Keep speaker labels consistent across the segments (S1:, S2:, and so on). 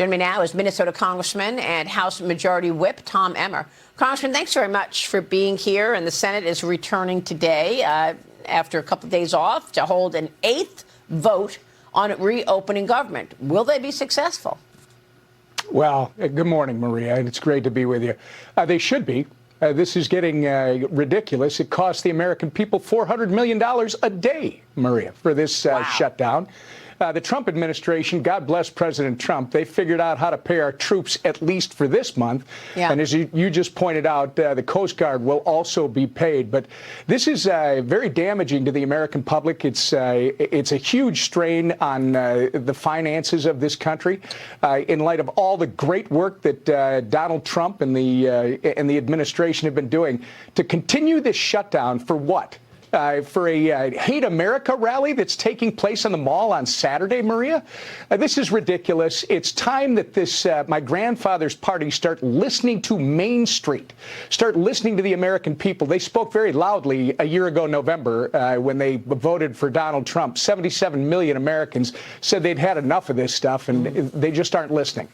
S1: Joining me now is Minnesota Congressman and House Majority Whip Tom Emmer. Congressman, thanks very much for being here. And the Senate is returning today after a couple of days off to hold an 8th vote on reopening government. Will they be successful?
S2: Well, good morning, Maria. It's great to be with you. They should be. This is getting ridiculous. It costs the American people $400 million a day, Maria, for this shutdown. The Trump administration, God bless President Trump, they figured out how to pay our troops at least for this month. Yeah. And as you just pointed out, the Coast Guard will also be paid. But this is very damaging to the American public. It's a huge strain on the finances of this country in light of all the great work that Donald Trump and the administration have been doing. To continue this shutdown for what? For a Hate America rally that's taking place on the Mall on Saturday, Maria? This is ridiculous. It's time that this, my grandfather's party, start listening to Main Street, start listening to the American people. They spoke very loudly a year ago, November, when they voted for Donald Trump. 77 million Americans said they'd had enough of this stuff, and they just aren't listening.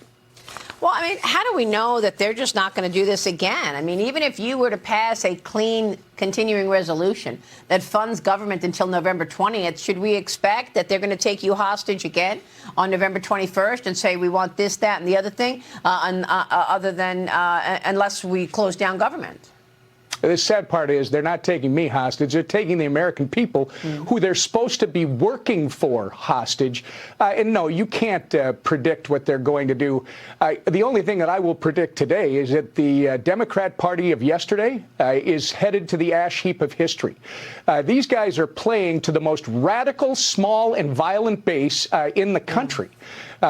S1: Well, I mean, how do we know that they're just not going to do this again? I mean, even if you were to pass a clean continuing resolution that funds government until November 20th, should we expect that they're going to take you hostage again on November 21st and say we want this, that, and the other thing, unless we close down government?
S2: The sad part is they're not taking me hostage. They're taking the American people who they're supposed to be working for hostage. And no, you can't predict what they're going to do. The only thing that I will predict today is that the Democrat Party of yesterday is headed to the ash heap of history. These guys are playing to the most radical, small, and violent base in the country.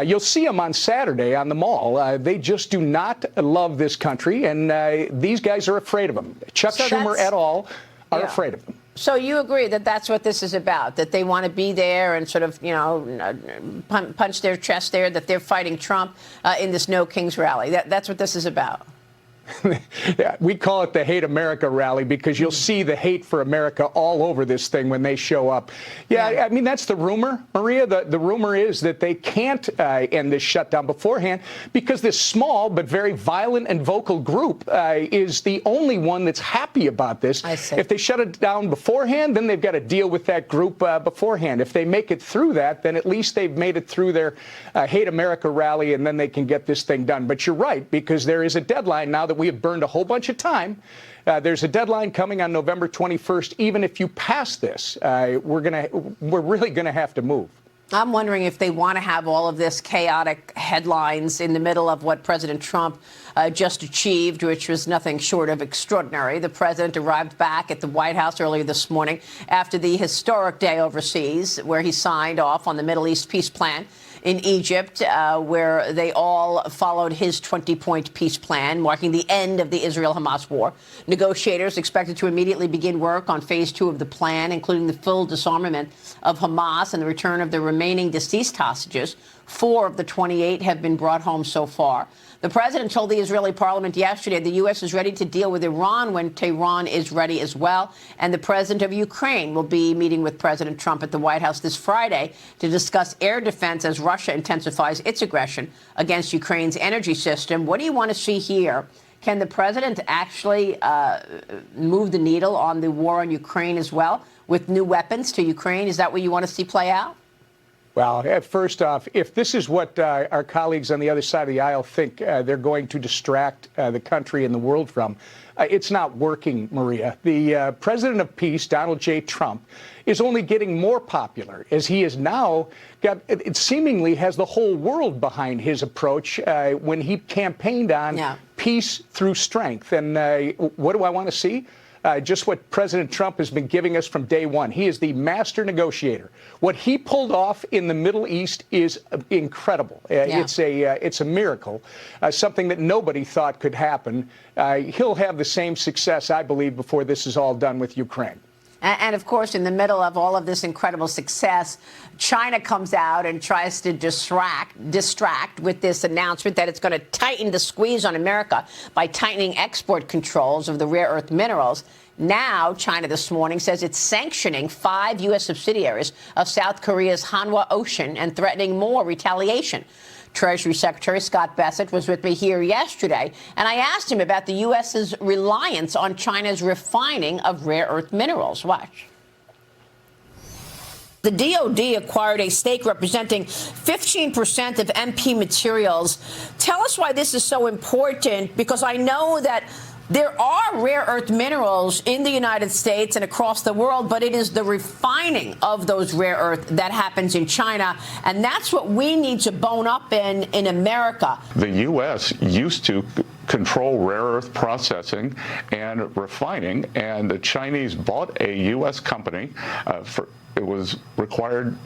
S2: You'll see them on Saturday on the Mall. They just do not love this country, and these guys are afraid of them. Chuck Schumer et al. Are afraid of them.
S1: So you agree that that's what this is about, that they want to be there and sort of, you know, punch their chest there, that they're fighting Trump in this No Kings rally. That's what this is about.
S2: Yeah, we call it the Hate America rally because you'll see the hate for America all over this thing when they show up. Yeah, I mean, that's the rumor, Maria. The rumor is that they can't end this shutdown beforehand because this small but very violent and vocal group is the only one that's happy about this. I see. If they shut it down beforehand, then they've got to deal with that group beforehand. If they make it through that, then at least they've made it through their Hate America rally, and then they can get this thing done. But you're right, because there is a deadline now that we have burned a whole bunch of time. There's a deadline coming on November 21st. Even if you pass this, we're really gonna have to move.
S1: I'm wondering if they want to have all of this chaotic headlines in the middle of what President Trump just achieved, which was nothing short of extraordinary. The president arrived back at the White House earlier this morning after the historic day overseas, where he signed off on the Middle East peace plan in Egypt, where they all followed his 20-point peace plan, marking the end of the Israel-Hamas war. Negotiators expected to immediately begin work on phase 2 of the plan, including the full disarmament of Hamas and the return of the remaining deceased hostages. 4 of the 28 have been brought home so far. The president told the Israeli parliament yesterday the U.S. is ready to deal with Iran when Tehran is ready as well. And the president of Ukraine will be meeting with President Trump at the White House this Friday to discuss air defense as Russia intensifies its aggression against Ukraine's energy system. What do you want to see here? Can the president actually move the needle on the war on Ukraine as well with new weapons to Ukraine? Is that what you want to see play out?
S2: Well, first off, if this is what our colleagues on the other side of the aisle think they're going to distract the country and the world from, it's not working, Maria. The president of peace, Donald J. Trump, is only getting more popular as he is now it seemingly has the whole world behind his approach when he campaigned on peace through strength. And what do I want to see? Just what President Trump has been giving us from day one. He is the master negotiator. What he pulled off in the Middle East is incredible. It's a miracle, something that nobody thought could happen. He'll have the same success, I believe, before this is all done with Ukraine.
S1: And of course, in the middle of all of this incredible success, China comes out and tries to distract with this announcement that it's going to tighten the squeeze on America by tightening export controls of the rare earth minerals. Now, China this morning says it's sanctioning 5 U.S. subsidiaries of South Korea's Hanwha Ocean and threatening more retaliation. Treasury Secretary Scott Bessent was with me here yesterday, and I asked him about the U.S.'s reliance on China's refining of rare earth minerals. Watch. The DOD acquired a stake representing 15% of MP Materials. Tell us why this is so important, because I know that there are rare earth minerals in the United States and across the world, but it is the refining of those rare earth that happens in China, and that's what we need to bone up in America.
S3: The U.S. used to control rare earth processing and refining, and the Chinese bought a U.S. company. It was required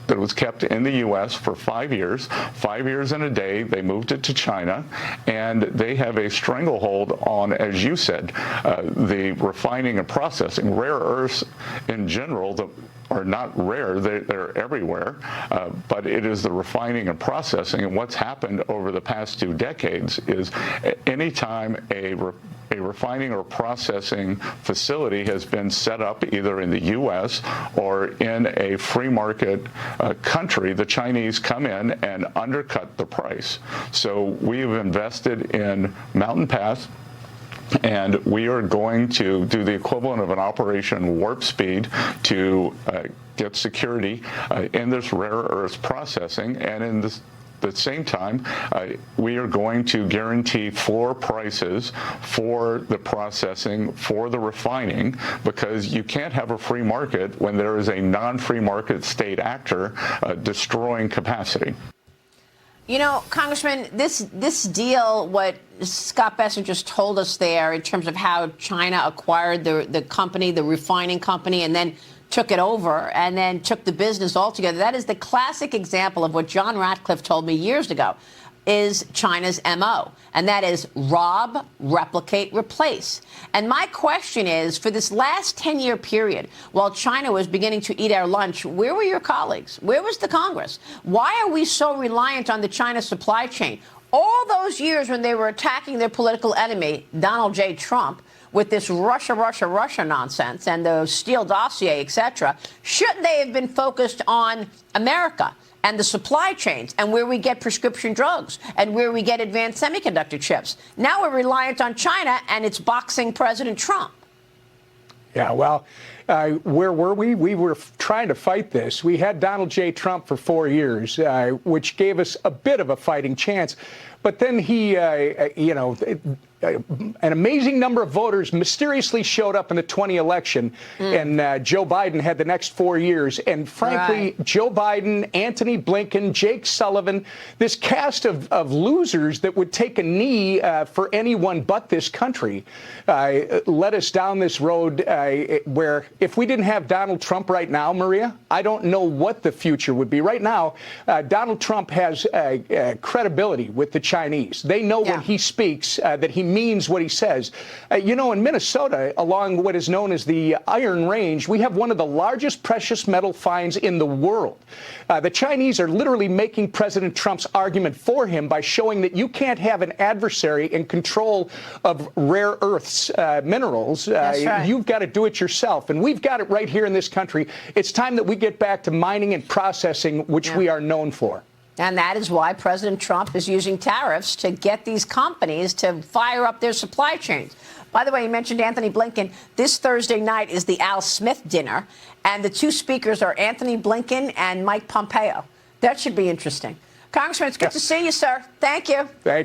S3: that it was kept in the U.S. for 5 years. 5 years and a day, they moved it to China, and they have a stranglehold on, as you said, the refining and processing. Rare earths in general are not rare, they're everywhere, but it is the refining and processing. And what's happened over the past 2 decades is anytime a refining or processing facility has been set up either in the U.S. or in a free market country, the Chinese come in and undercut the price. So we've invested in Mountain Pass, and we are going to do the equivalent of an Operation Warp Speed to get security in this rare earth processing. And in this, at the same time, we are going to guarantee floor prices for the processing, for the refining, because you can't have a free market when there is a non-free market state actor destroying capacity.
S1: You know, Congressman, this deal, what Scott Bessent just told us there in terms of how China acquired the company, the refining company, and then took it over and then took the business altogether, that is the classic example of what John Ratcliffe told me years ago is China's MO, and that is rob, replicate, replace. And my question is, for this last 10-year period, while China was beginning to eat our lunch, where were your colleagues? Where was the Congress? Why are we so reliant on the China supply chain? All those years when they were attacking their political enemy, Donald J. Trump, with this Russia nonsense and the Steele dossier, etc., shouldn't they have been focused on America and the supply chains and where we get prescription drugs and where we get advanced semiconductor chips? Now we're reliant on China, and it's boxing President Trump.
S2: Yeah, well, where were we? We were trying to fight this. We had Donald J. Trump for 4 years, which gave us a bit of a fighting chance. But then he, an amazing number of voters mysteriously showed up in the 2020 election, and Joe Biden had the next 4 years. And frankly, Joe Biden, Antony Blinken, Jake Sullivan, this cast of losers that would take a knee for anyone but this country, led us down this road where if we didn't have Donald Trump right now, Maria, I don't know what the future would be. Right now, Donald Trump has credibility with the Chinese. They know when he speaks that he means what he says. In Minnesota, along what is known as the Iron Range, we have one of the largest precious metal finds in the world. The Chinese are literally making President Trump's argument for him by showing that you can't have an adversary in control of rare earths, minerals.
S1: That's right.
S2: You've got to do it yourself. And we've got it right here in this country. It's time that we get back to mining and processing, which we are known for.
S1: And that is why President Trump is using tariffs to get these companies to fire up their supply chains. By the way, you mentioned Antony Blinken. This Thursday night is the Al Smith dinner, and the two speakers are Antony Blinken and Mike Pompeo. That should be interesting. Congressman, it's good to see you, sir. Thank you.
S2: Thank you.